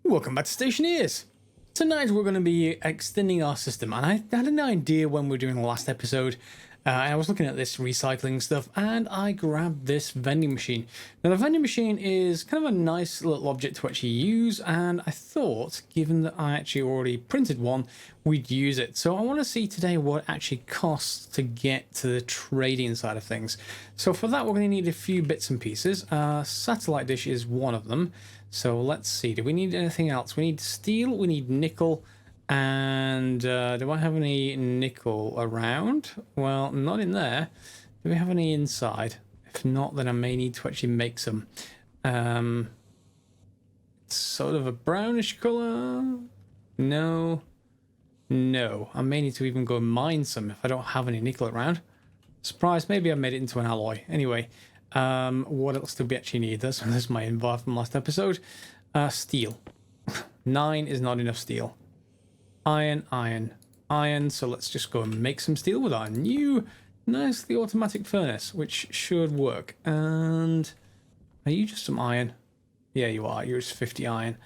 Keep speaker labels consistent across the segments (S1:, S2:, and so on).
S1: Welcome back to Stationeers. Tonight we're going to be extending our system, and I had an idea when we were doing the last episode. I was looking at this recycling stuff, and I grabbed this vending machine. Now the vending machine is kind of a nice little object to actually use, and I thought, given that I actually already printed one, we'd use it. So I want to see today what it actually costs to get to the trading side of things. So for that we're going to need a few bits and pieces. Satellite dish is one of them. So let's see, do we need anything else? We need steel, we need nickel, and do I have any nickel around? Well, not in there. Do we have any inside? If not, then I may need to actually make some. It's sort of a brownish colour. No. I may need to even go and mine some if I don't have any nickel around. Surprise, maybe I made it into an alloy. Anyway. What else do we actually need? That's my invite from last episode. Steel. 9 is not enough steel. Iron. So let's just go and make some steel with our new nicely automatic furnace, which should work. And are you just some iron? Yeah, you are. You're just 50 iron.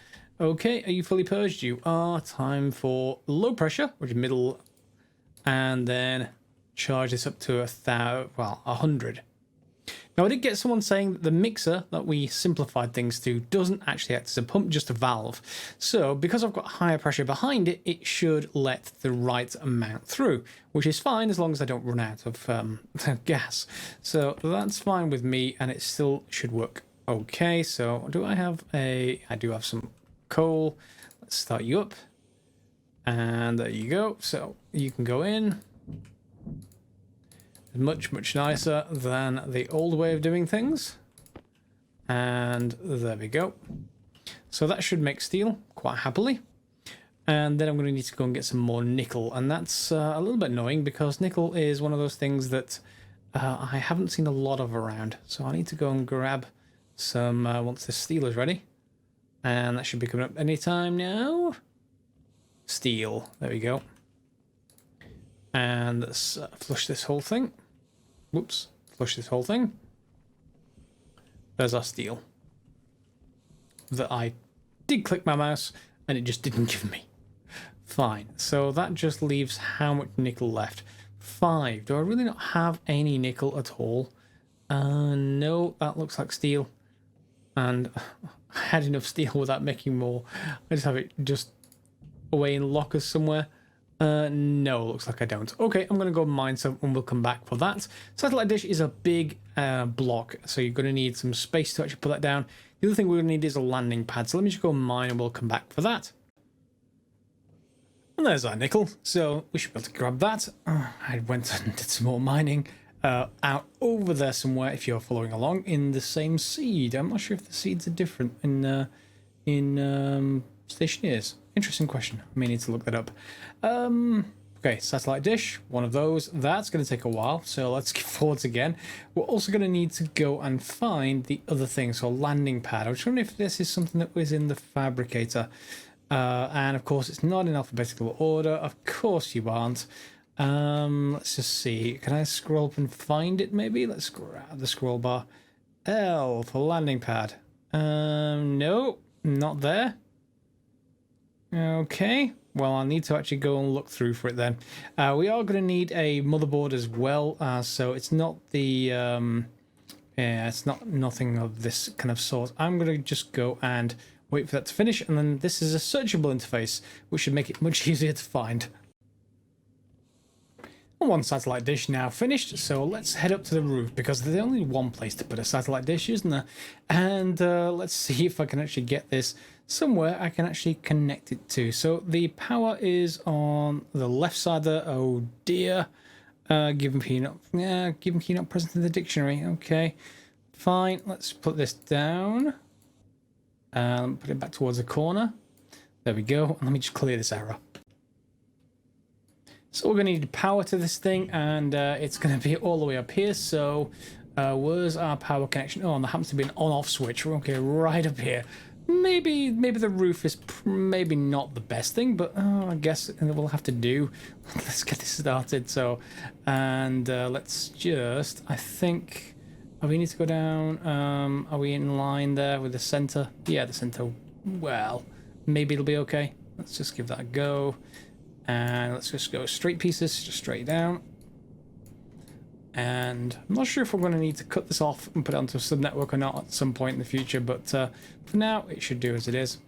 S1: Okay, are you fully purged? You are. Time for low pressure, which is middle, and then charge this up to 100. Now, I did get someone saying that the mixer that we simplified things to doesn't actually act as a pump, just a valve. So, because I've got higher pressure behind it, it should let the right amount through, which is fine as long as I don't run out of gas. So, that's fine with me, and it still should work. Okay, so do I have I do have some coal. Let's start you up. And there you go. So, you can go in. Much nicer than the old way of doing things. And there we go. So that should make steel quite happily. And then I'm going to need to go and get some more nickel. And that's a little bit annoying because nickel is one of those things that I haven't seen a lot of around. So I need to go and grab some once this steel is ready. And that should be coming up anytime now. Steel. There we go. And let's flush this whole thing. Whoops, flush this whole thing. There's our steel. That I did click my mouse and it just didn't give me. Fine, so that just leaves how much nickel left? 5. Do I really not have any nickel at all? No, that looks like steel. And I had enough steel without making more. I just have it just away in lockers somewhere. No, looks like I don't. Okay, I'm going to go mine some and we'll come back for that. Satellite dish is a big block, so you're going to need some space to actually put that down. The other thing we're going to need is a landing pad, so let me just go mine and we'll come back for that. And there's our nickel, so we should be able to grab that. I went and did some more mining out over there somewhere, if you're following along, in the same seed. I'm not sure if the seeds are different in Stationeers. Interesting question. I may need to look that up. Okay, satellite dish, one of those. That's going to take a while, so let's get forwards again. We're also going to need to go and find the other thing, so a landing pad. I was wondering if this is something that was in the fabricator. And of course, it's not in alphabetical order. Of course you aren't. Let's just see. Can I scroll up and find it, maybe? Let's grab the scroll bar. L for landing pad. No, not there. Okay, well, I need to actually go and look through for it then. We are going to need a motherboard as well, so it's not the it's not nothing of this kind of sort. I'm going to just go and wait for that to finish, and then this is a searchable interface, which should make it much easier to find. One satellite dish now finished, so let's head up to the roof, because there's only one place to put a satellite dish, isn't there? And let's see if I can actually get this somewhere I can actually connect it to. So the power is on the left side there. Oh dear. Given key not present in the dictionary. Okay, fine. Let's put this down. Put it back towards the corner. There we go. Let me just clear this error. So we're going to need power to this thing, and it's going to be all the way up here. So where's our power connection? Oh, and there happens to be an on-off switch. Okay, right up here. Maybe the roof is maybe not the best thing, but I guess we'll have to do. Let's get this started. So, and let's just, I think, we need to go down. Are we in line there with the center? Yeah, the center. Well, maybe it'll be okay. Let's just give that a go. And let's just go straight pieces, just straight down. And I'm not sure if we're going to need to cut this off and put it onto a subnetwork or not at some point in the future, but for now it should do as it is.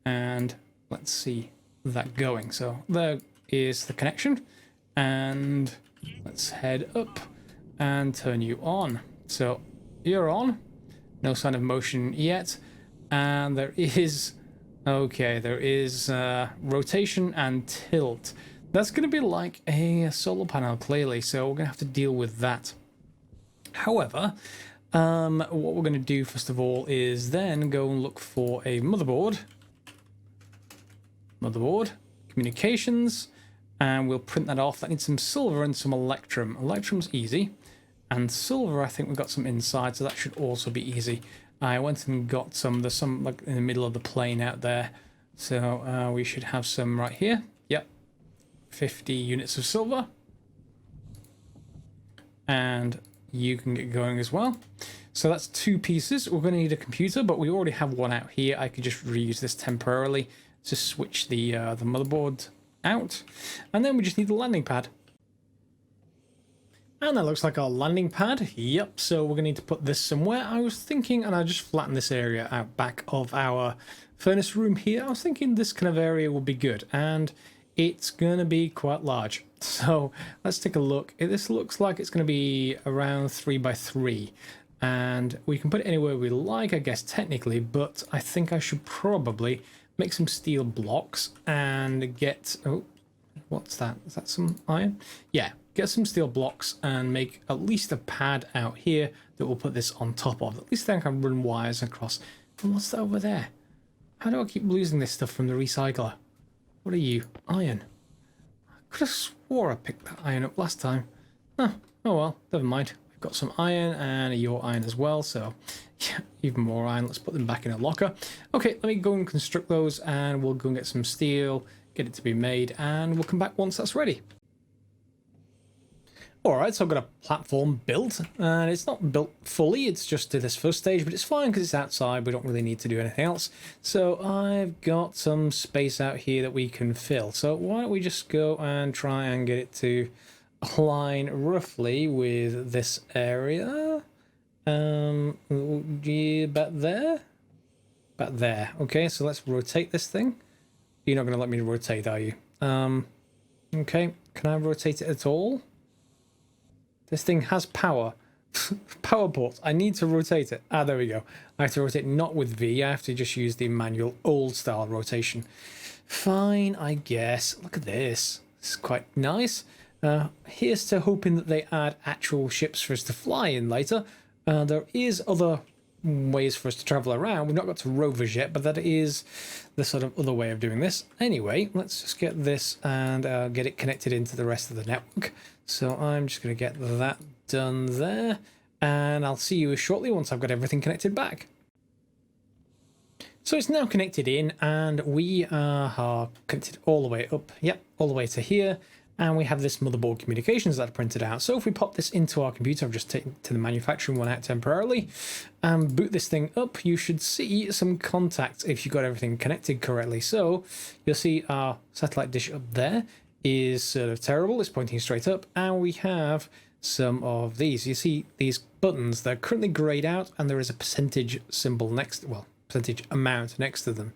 S1: And let's see that going. So there is the connection, and let's head up and turn you on. So you're on, no sign of motion yet, and there is rotation and tilt. That's going to be like a solar panel, clearly, so we're going to have to deal with that. However, what we're going to do first of all is then go and look for a motherboard, communications, and we'll print that off. That needs some silver and some electrum. Electrum's easy, and silver I think we've got some inside, so that should also be easy. I went and got some, there's some like in the middle of the plane out there, so we should have some right here. Yep, 50 units of silver, and you can get going as well. So that's 2 pieces. We're going to need a computer, but we already have one out here. I could just reuse this temporarily to switch the motherboard out, and then we just need the landing pad. And that looks like our landing pad. Yep, so we're going to need to put this somewhere. I was thinking, and I just flattened this area out back of our furnace room here. I was thinking this kind of area would be good, and it's going to be quite large. So let's take a look. This looks like it's going to be around 3 by 3, and we can put it anywhere we like, I guess, technically, but I think I should probably make some steel blocks and get... Oh, what's that? Is that some iron? Yeah. Get some steel blocks and make at least a pad out here that we'll put this on top of. At least then I can run wires across. And what's that over there? How do I keep losing this stuff from the recycler? What are you? Iron. I could have swore I picked that iron up last time. Oh well, never mind. We've got some iron and your iron as well, so yeah, even more iron. Let's put them back in a locker. Okay, let me go and construct those, and we'll go and get some steel, get it to be made, and we'll come back once that's ready. Alright, so I've got a platform built, and it's not built fully, it's just to this first stage, but it's fine because it's outside, we don't really need to do anything else. So I've got some space out here that we can fill. So why don't we just go and try and get it to align roughly with this area. Yeah, about there? About there. Okay, so let's rotate this thing. You're not going to let me rotate, are you? Okay, can I rotate it at all? This thing has power. Power ports. I need to rotate it. Ah, there we go. I have to rotate not with V. I have to just use the manual old style rotation. Fine, I guess. Look at this. This is quite nice. Here's to hoping that they add actual ships for us to fly in later. There is other ways for us to travel around. We've not got to rovers yet, but that is the sort of other way of doing this. Anyway, let's just get this and get it connected into the rest of the network. So I'm just going to get that done there, and I'll see you shortly once I've got everything connected back. So it's now connected in, and we are connected all the way up. Yep, all the way to here. And we have this motherboard communications that are printed out. So if we pop this into our computer, I've just taken to the manufacturing one out temporarily, and boot this thing up, you should see some contacts if you've got everything connected correctly. So you'll see our satellite dish up there is sort of terrible. It's pointing straight up, and we have some of these. You see these buttons, they're currently grayed out, and there is a percentage symbol next, well, percentage amount next to them.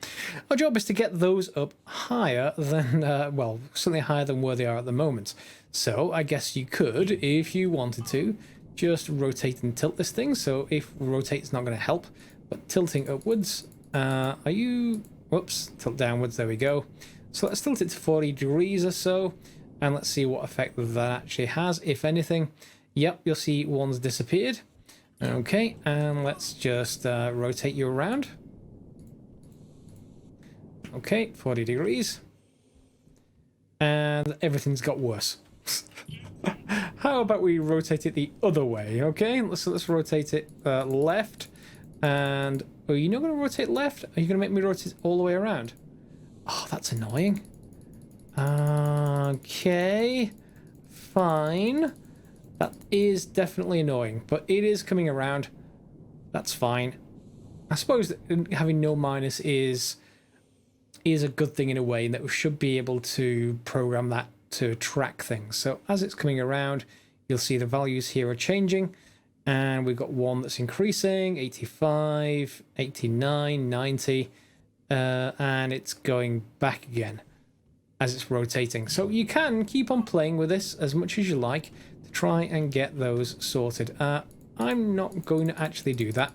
S1: Our job is to get those up higher than, well, certainly higher than where they are at the moment. So I guess you could, if you wanted to, just rotate and tilt this thing. So if rotate is not going to help, but tilting upwards, are you, whoops, tilt downwards, there we go. So let's tilt it to 40 degrees or so, and let's see what effect that actually has, if anything. Yep, you'll see one's disappeared. Okay, and let's just rotate you around. Okay, 40 degrees. And everything's got worse. How about we rotate it the other way, okay? Let's rotate it left. And are you not going to rotate left? Are you going to make me rotate all the way around? Oh, that's annoying. Okay, fine. That is definitely annoying, but it is coming around. That's fine. I suppose that having no minus is is a good thing in a way, in that we should be able to program that to track things. So as it's coming around, you'll see the values here are changing, and we've got one that's increasing, 85, 89, 90, and it's going back again as it's rotating. So you can keep on playing with this as much as you like to try and get those sorted. I'm not going to actually do that.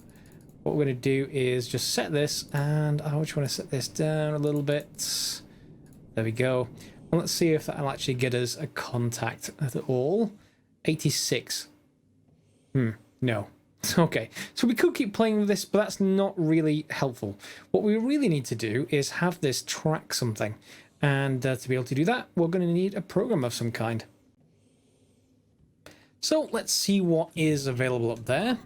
S1: What we're going to do is just set this, and I just want to set this down a little bit. There we go. And let's see if that'll actually get us a contact at all. 86. No. Okay, so we could keep playing with this, but that's not really helpful. What we really need to do is have this track something. And to be able to do that, we're going to need a program of some kind. So let's see what is available up there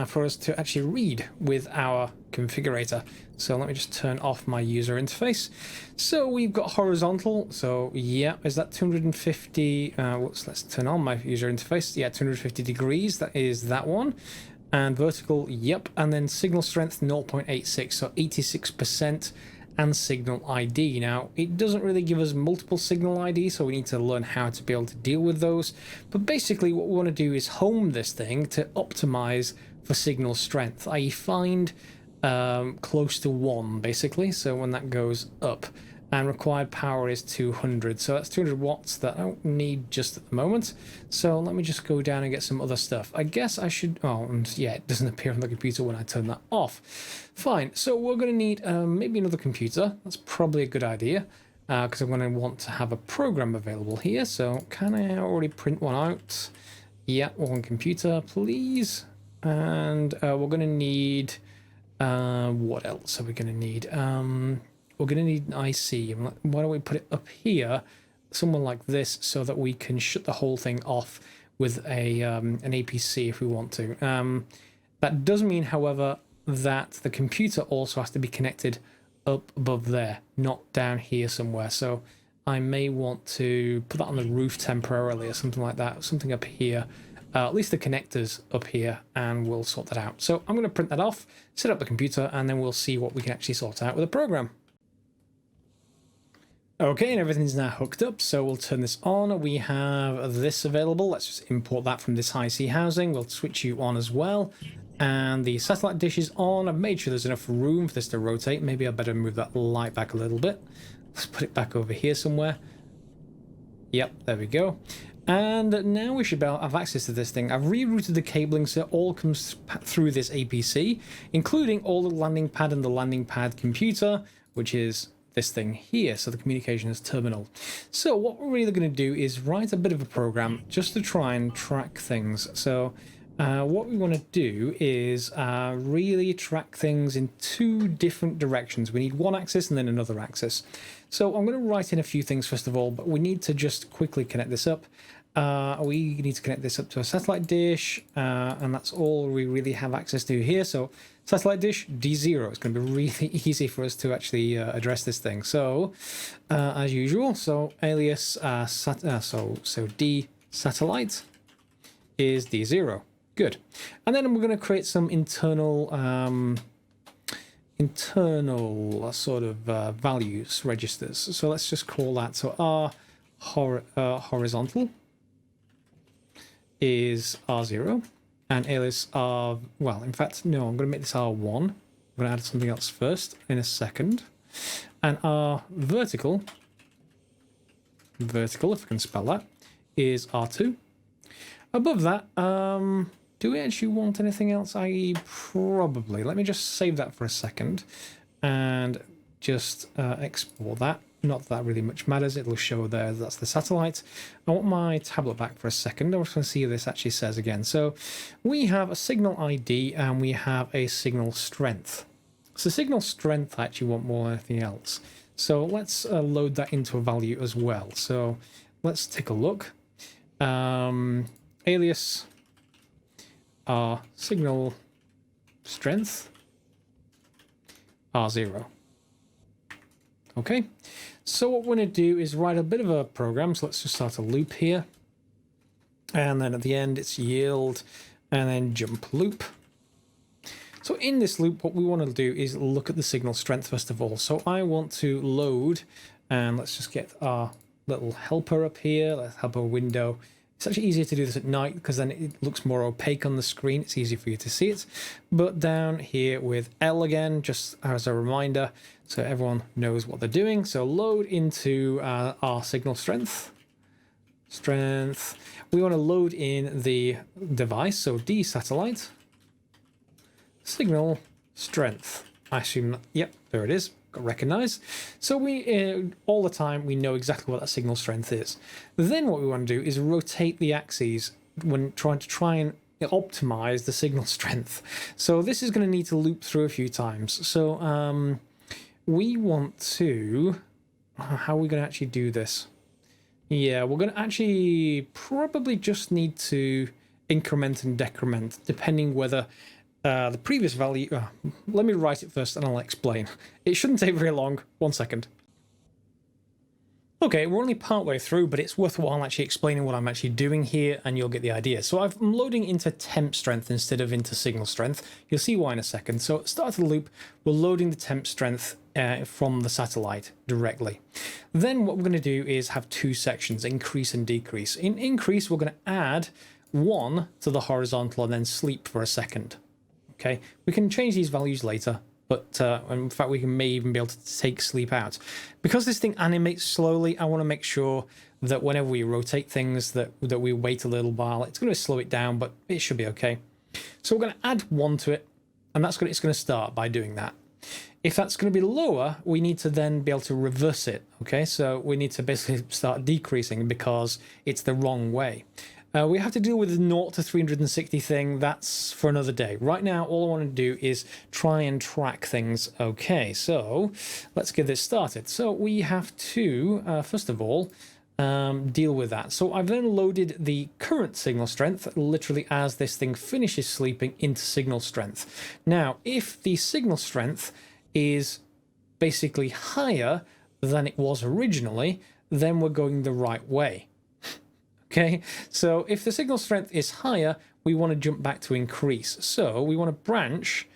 S1: for us to actually read with our configurator. So let me just turn off my user interface. So we've got horizontal. So yeah, is that 250? Let's turn on my user interface. Yeah, 250 degrees. That is that one. And vertical, yep. And then signal strength 0.86, so 86%. And signal ID. Now, it doesn't really give us multiple signal ID, so we need to learn how to be able to deal with those. But basically, what we want to do is home this thing to optimize for signal strength, i.e. find close to 1, basically, so when that goes up. And required power is 200, so that's 200 watts that I don't need just at the moment. So let me just go down and get some other stuff. I guess I should, and yeah, it doesn't appear on the computer when I turn that off. Fine, so we're going to need maybe another computer. That's probably a good idea, because I'm going to want to have a program available here. So can I already print one out? Yeah, one computer, please. And we're going to need, what else are we going to need? We're going to need an IC. Why don't we put it up here, somewhere like this, so that we can shut the whole thing off with a an APC if we want to. That does mean, however, that the computer also has to be connected up above there, not down here somewhere. So I may want to put that on the roof temporarily or something like that, something up here. At least the connectors up here, and we'll sort that out. So I'm going to print that off, set up the computer, and then we'll see what we can actually sort out with a program. Okay, and everything's now hooked up, so we'll turn this on. We have this available. Let's just import that from this high-C housing. We'll switch you on as well. And the satellite dish is on. I've made sure there's enough room for this to rotate. Maybe I better move that light back a little bit. Let's put it back over here somewhere. Yep, there we go. And now we should be able to have access to this thing. I've rerouted the cabling so it all comes through this APC, including all the landing pad and the landing pad computer, which is this thing here, so the communications terminal. So what we're really going to do is write a bit of a program just to try and track things. So what we want to do is really track things in 2 different directions. We need one axis and then another axis. So I'm going to write in a few things first of all, but we need to just quickly connect this up. We need to connect this up to a satellite dish, and that's all we really have access to here. So satellite dish D0. It's going to be really easy for us to actually address this thing. So as usual, so alias so D satellite is D0. Good. And then we're going to create some internal sort of values registers. So let's just call that. So R horizontal is R0, and alias R, well, in fact, no, I'm going to make this R1. I'm going to add something else first in a second. And R vertical, if I can spell that, is R2. Above that, do we actually want anything else? Probably. Let me just save that for a second and just export that. Not that really much matters. It'll show there. That's the satellite. I want my tablet back for a second. I just want to see what this actually says again. So we have a signal ID and we have a signal strength. So signal strength I actually want more than anything else. So let's load that into a value as well. So let's take a look. Alias signal strength R0. Okay, so what we're going to do is write a bit of a program. So let's just start a loop here. And then at the end, it's yield and then jump loop. So in this loop, what we want to do is look at the signal strength first of all. So I want to load, and let's just get our little helper up here. Let's help a window. It's actually easier to do this at night because then it looks more opaque on the screen. It's easier for you to see it. But down here with L again, just as a reminder, so everyone knows what they're doing. So load into our signal strength. We want to load in the device, so D satellite. Signal strength. I assume that, yep, there it is. Got recognize. So we all the time we know exactly what that signal strength is. Then what we want to do is rotate the axes when trying and optimize the signal strength. So this is going to need to loop through a few times. So we want to, how are we going to actually do this? Yeah, we're going to actually probably just need to increment and decrement depending whether the previous value... let me write it first and I'll explain. It shouldn't take very long. 1 second. Okay, we're only partway through, but it's worthwhile actually explaining what I'm actually doing here and you'll get the idea. So I'm loading into temp strength instead of into signal strength. You'll see why in a second. So at the start of the loop, we're loading the temp strength from the satellite directly. Then what we're going to do is have two sections, increase and decrease. In increase, we're going to add 1 to the horizontal and then sleep for a second. Okay, we can change these values later, but in fact we may even be able to take sleep out. Because this thing animates slowly, I want to make sure that whenever we rotate things that we wait a little while. It's going to slow it down, but it should be okay. So we're going to add 1 to it, and it's going to start by doing that. If that's going to be lower, we need to then be able to reverse it. Okay, so we need to basically start decreasing because it's the wrong way. We have to deal with the 0 to 360 thing. That's for another day. Right now, all I want to do is try and track things. Okay, so let's get this started. So we have to, first of all, deal with that. So I've then loaded the current signal strength literally as this thing finishes sleeping into signal strength. Now, if the signal strength is basically higher than it was originally, then we're going the right way. Okay, so if the signal strength is higher, we want to jump back to increase. So we want to branch,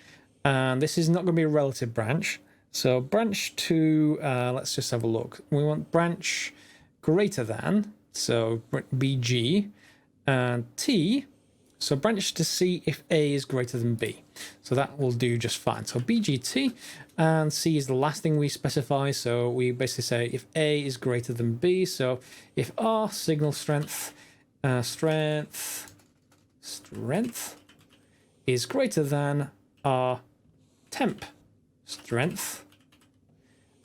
S1: and this is not going to be a relative branch. So branch to, let's just have a look. We want branch greater than, so BG, and T. So branch to see if A is greater than B. So that will do just fine. So BGT, and C is the last thing we specify. So we basically say if A is greater than B. So if our signal strength, strength is greater than our temp strength,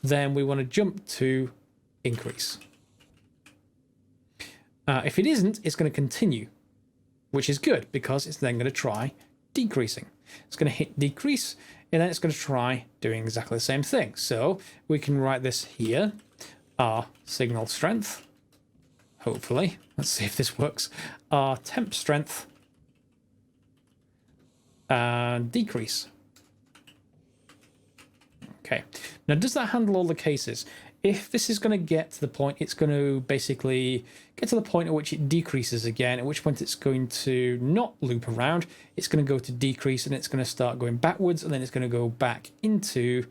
S1: then we want to jump to increase. If it isn't, it's going to continue, which is good because it's then going to try decreasing. It's going to hit decrease, and then it's going to try doing exactly the same thing. So we can write this here, our signal strength, hopefully. Let's see if this works. Our temp strength, decrease. Okay, now does that handle all the cases? If this is going to get to the point, it's going to basically get to the point at which it decreases again, at which point it's going to not loop around. It's going to go to decrease, and it's going to start going backwards, and then it's going to go back into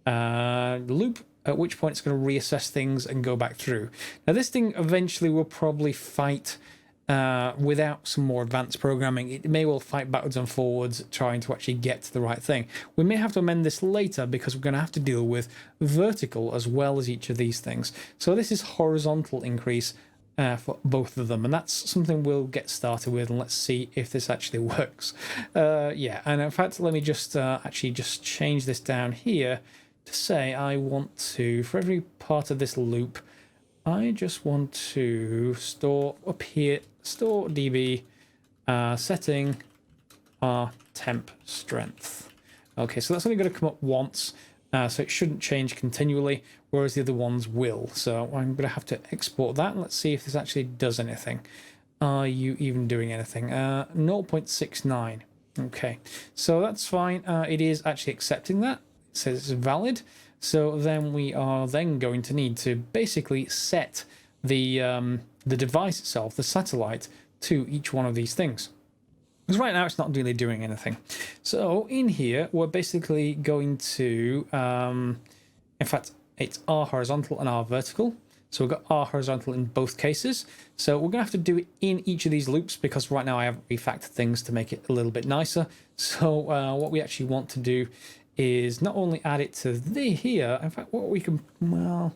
S1: loop, at which point it's going to reassess things and go back through. Now, this thing eventually will probably fight without some more advanced programming. It may well fight backwards and forwards trying to actually get to the right thing. We may have to amend this later because we're going to have to deal with vertical as well as each of these things. So this is horizontal increase for both of them, and that's something we'll get started with, and let's see if this actually works. Yeah, and in fact, let me just actually just change this down here to say I want to, for every part of this loop, I just want to store up here, store db setting our temp strength. Okay, so that's only going to come up once, so it shouldn't change continually, whereas the other ones will. So I'm going to have to export that, and let's see if this actually does anything. Are you even doing anything? 0.69. Okay, so that's fine. It is actually accepting that. It says it's valid. So then we are then going to need to basically set the device itself, the satellite, to each one of these things. Because right now it's not really doing anything. So in here, we're basically going to, in fact, it's R horizontal and R vertical. So we've got R horizontal in both cases. So we're going to have to do it in each of these loops because right now I haven't refactored things to make it a little bit nicer. So what we actually want to do is not only add it to here, in fact, what we can, well,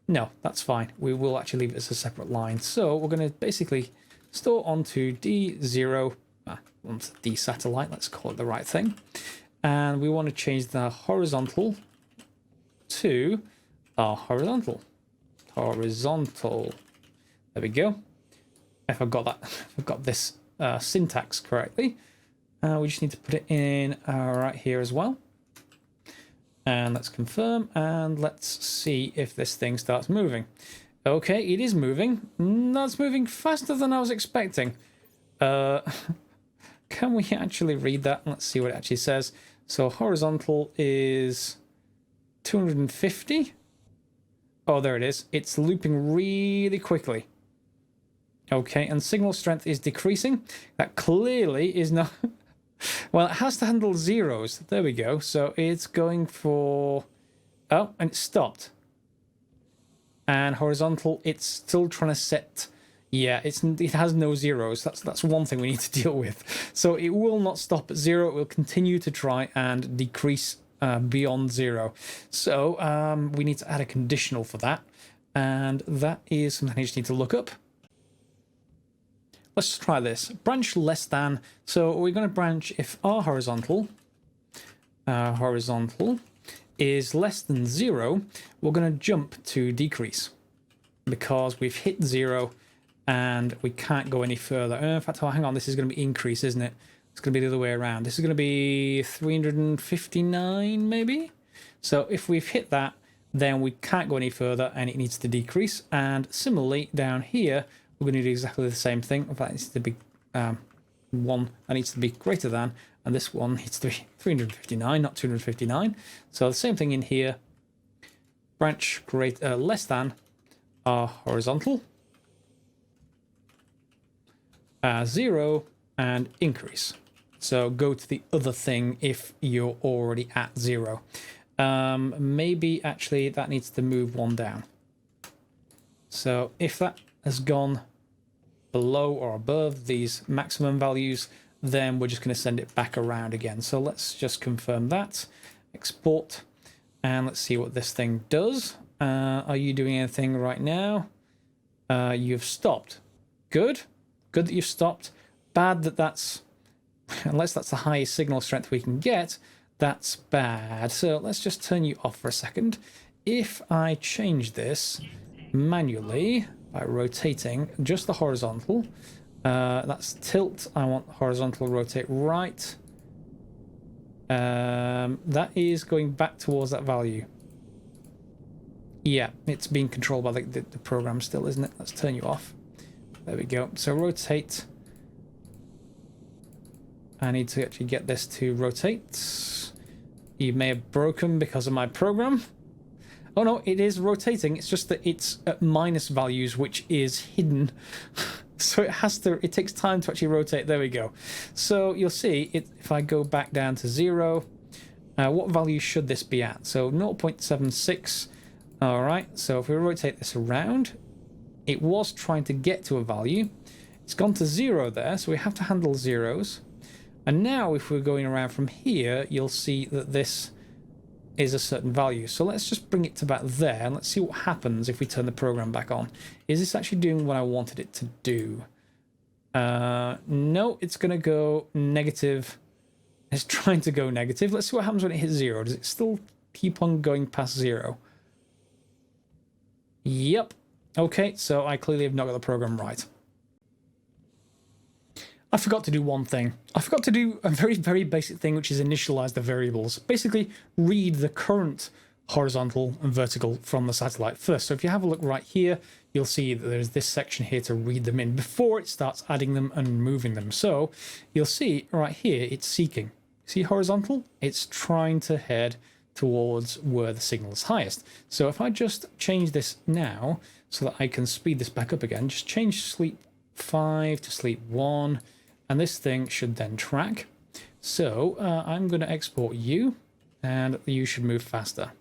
S1: no, that's fine. We will actually leave it as a separate line. So we're going to basically store onto D0, onto D satellite, let's call it the right thing. And we want to change the horizontal to R horizontal. Horizontal. There we go. If I've got that, if I've got this syntax correctly, we just need to put it in right here as well. And let's confirm, and let's see if this thing starts moving. Okay, it is moving. That's moving faster than I was expecting. Can we actually read that? Let's see what it actually says. So horizontal is 250. Oh, there it is. It's looping really quickly. Okay, and signal strength is decreasing. That clearly is not... Well, it has to handle zeros. There we go. So it's going for... Oh, and it stopped. And horizontal, it's still trying to set... Yeah, it has no zeros. That's one thing we need to deal with. So it will not stop at 0. It will continue to try and decrease beyond 0. So we need to add a conditional for that. And that is something I just need to look up. Let's try this. Branch less than. So we're going to branch if R horizontal is less than 0, we're going to jump to decrease because we've hit 0 and we can't go any further. In fact, oh, hang on, this is going to be increase, isn't it? It's going to be the other way around. This is going to be 359 maybe. So if we've hit that, then we can't go any further and it needs to decrease. And similarly down here, we're going to do exactly the same thing. In fact, it needs to be one that needs to be greater than, and this one needs to be 359, not 259. So the same thing in here. Branch less than R horizontal, 0, and increase. So go to the other thing if you're already at 0. Maybe actually that needs to move one down. So if that has gone below or above these maximum values, then we're just going to send it back around again. So let's just confirm that. Export, and let's see what this thing does. Are you doing anything right now? You've stopped. Good. Good that you've stopped. Bad that that's, unless that's the highest signal strength we can get, that's bad. So let's just turn you off for a second. If I change this manually by rotating just the horizontal, that's tilt. I want horizontal rotate right. That is going back towards that value. Yeah, it's being controlled by the program still, isn't it? Let's turn you off. There we go. So rotate. I need to actually get this to rotate. You may have broken because of my program. Oh no, it is rotating. It's just that it's at minus values, which is hidden. So it takes time to actually rotate. There we go. So you'll see if I go back down to 0, what value should this be at? So 0.76. All right. So if we rotate this around, it was trying to get to a value. It's gone to 0 there. So we have to handle zeros. And now if we're going around from here, you'll see that this is a certain value. So let's just bring it to about there and let's see what happens if we turn the program back on. Is this actually doing what I wanted it to do? No, it's going to go negative. It's trying to go negative. Let's see what happens when it hits 0. Does it still keep on going past 0? Yep. Okay, so I clearly have not got the program right. I forgot to do one thing. I forgot to do a very, very basic thing, which is initialize the variables. Basically, read the current horizontal and vertical from the satellite first. So if you have a look right here, you'll see that there's this section here to read them in before it starts adding them and moving them. So you'll see right here, it's seeking. See horizontal? It's trying to head towards where the signal is highest. So if I just change this now so that I can speed this back up again, just change sleep 5 to sleep 1. and this thing should then track. So I'm going to export you, and you should move faster.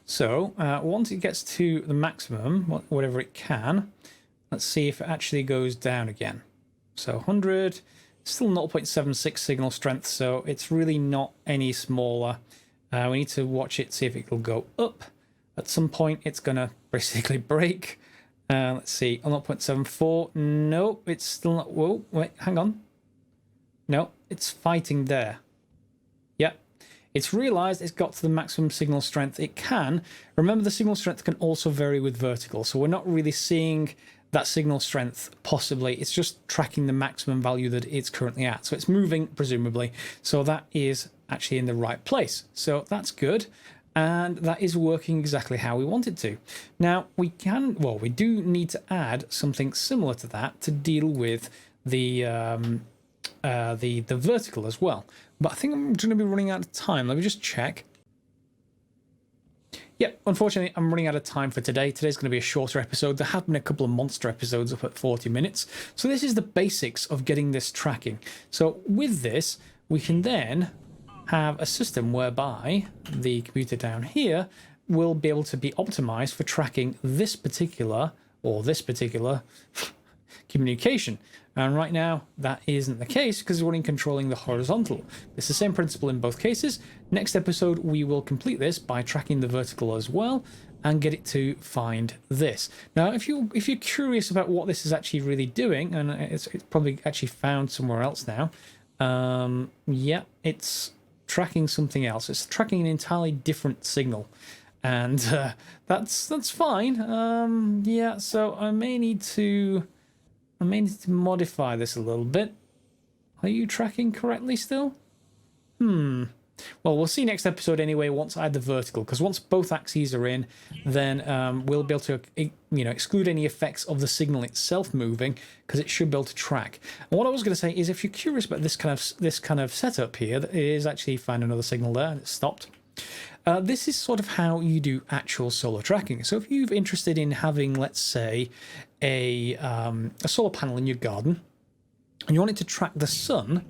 S1: So once it gets to the maximum, whatever it can, let's see if it actually goes down again. So 100, still 0.76 signal strength, so it's really not any smaller. We need to watch it, see if it will go up. At some point, it's going to basically break. Let's see, 0.74. Nope, it's still not. Whoa, wait, hang on. No, it's fighting there. Yep. It's realized it's got to the maximum signal strength it can. Remember, the signal strength can also vary with vertical, so we're not really seeing that signal strength possibly. It's just tracking the maximum value that it's currently at. So it's moving, presumably. So that is actually in the right place. So that's good. And that is working exactly how we want it to. Now, we do need to add something similar to that to deal with the vertical as well. But I think I'm going to be running out of time. Let me just check. Yep, unfortunately, I'm running out of time for today. Today's going to be a shorter episode. There have been a couple of monster episodes up at 40 minutes. So this is the basics of getting this tracking. So with this, we can then have a system whereby the computer down here will be able to be optimized for tracking this particular communication. And right now, that isn't the case because we're only controlling the horizontal. It's the same principle in both cases. Next episode, we will complete this by tracking the vertical as well and get it to find this. Now, if you're curious about what this is actually really doing, and it's probably actually found somewhere else now, yeah, it's tracking something else. It's tracking an entirely different signal. And that's fine. Yeah, so I may need to modify this a little bit. Are you tracking correctly still? Well, we'll see next episode anyway once I add the vertical, because once both axes are in, then we'll be able to exclude any effects of the signal itself moving, because it should be able to track. And what I was going to say is, if you're curious about this kind of setup here, that it is actually found another signal there and it's stopped. This is sort of how you do actual solar tracking. So if you're interested in having, let's say, a solar panel in your garden, and you want it to track the sun,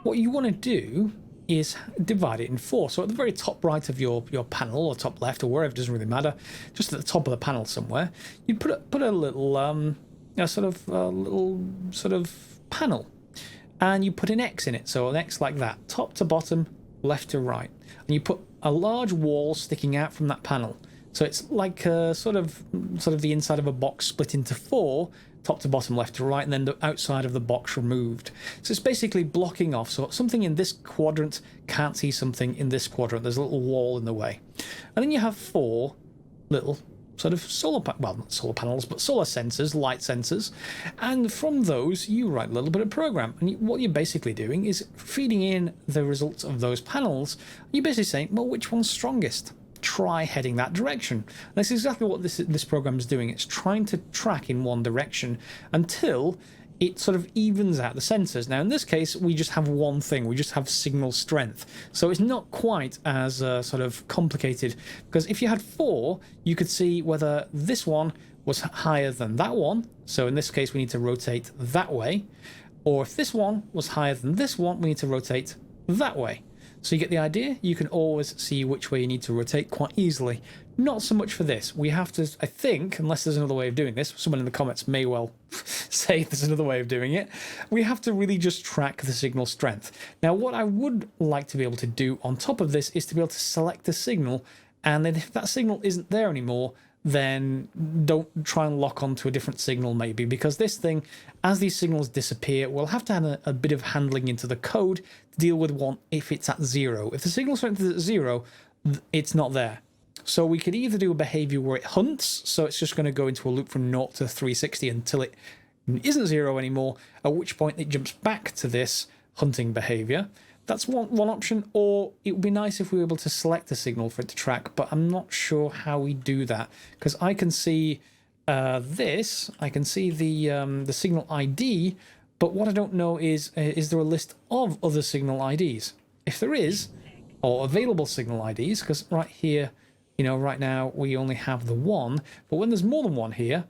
S1: what you want to do is divide it in four. So at the very top right of your panel, or top left, or wherever, it doesn't really matter, just at the top of the panel somewhere, you put a little sort of panel, and you put an X in it. So an X like that, top to bottom, left to right, and you put a large wall sticking out from that panel. So it's like sort of the inside of a box split into four, top to bottom, left to right, and then the outside of the box removed. So it's basically blocking off. So something in this quadrant can't see something in this quadrant. There's a little wall in the way. And then you have four little sort of not solar panels, but solar sensors, light sensors. And from those, you write a little bit of program. And what you're basically doing is feeding in the results of those panels. You're basically saying, well, which one's strongest? Try heading that direction. And that's exactly what this program is doing. It's trying to track in one direction until it sort of evens out the sensors. Now, in this case, we just have one thing. We just have signal strength. So it's not quite as sort of complicated, because if you had four, you could see whether this one was higher than that one. So in this case, we need to rotate that way. Or if this one was higher than this one, we need to rotate that way. So you get the idea? You can always see which way you need to rotate quite easily. Not so much for this. We have to, I think, unless there's another way of doing this, someone in the comments may well say there's another way of doing it, we have to really just track the signal strength. Now, what I would like to be able to do on top of this is to be able to select the signal, and then if that signal isn't there anymore, then don't try and lock onto a different signal maybe, because this thing, as these signals disappear, we'll have to have a bit of handling into the code to deal with one if it's at 0. If the signal strength is at 0, it's not there. So we could either do a behavior where it hunts, so it's just going to go into a loop from 0 to 360 until it isn't 0 anymore, at which point it jumps back to this hunting behavior. That's one option, or it would be nice if we were able to select a signal for it to track, but I'm not sure how we do that, because I can see this, I can see the signal ID, but what I don't know is there a list of other signal IDs? If there is, or available signal IDs, because right here, right now we only have the one, but when there's more than one here,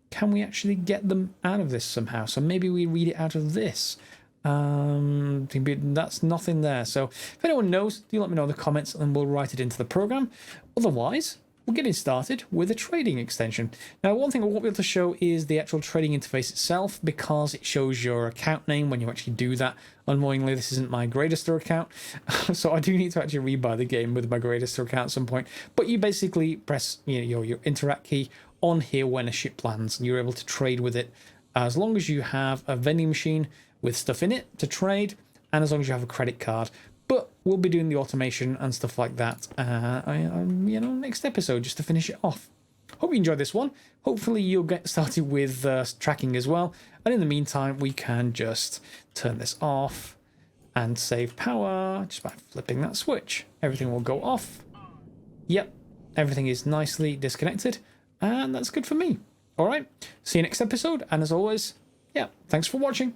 S1: can we actually get them out of this somehow? So maybe we read it out of this. That's nothing there. So if anyone knows, do let me know in the comments and we'll write it into the program. Otherwise, we're getting started with a trading extension. Now, one thing I won't be able to show is the actual trading interface itself because it shows your account name when you actually do that. Unknowingly, this isn't my Greater account, so I do need to actually rebuy the game with my Greater account at some point. But you basically press your interact key on here when a ship lands, and you're able to trade with it as long as you have a vending machine with stuff in it to trade, and as long as you have a credit card. But we'll be doing the automation and stuff like that, next episode, just to finish it off. Hope you enjoyed this one. Hopefully you'll get started with tracking as well. And in the meantime, we can just turn this off and save power just by flipping that switch. Everything will go off. Yep, everything is nicely disconnected, and that's good for me. All right, see you next episode. And as always, yeah, thanks for watching.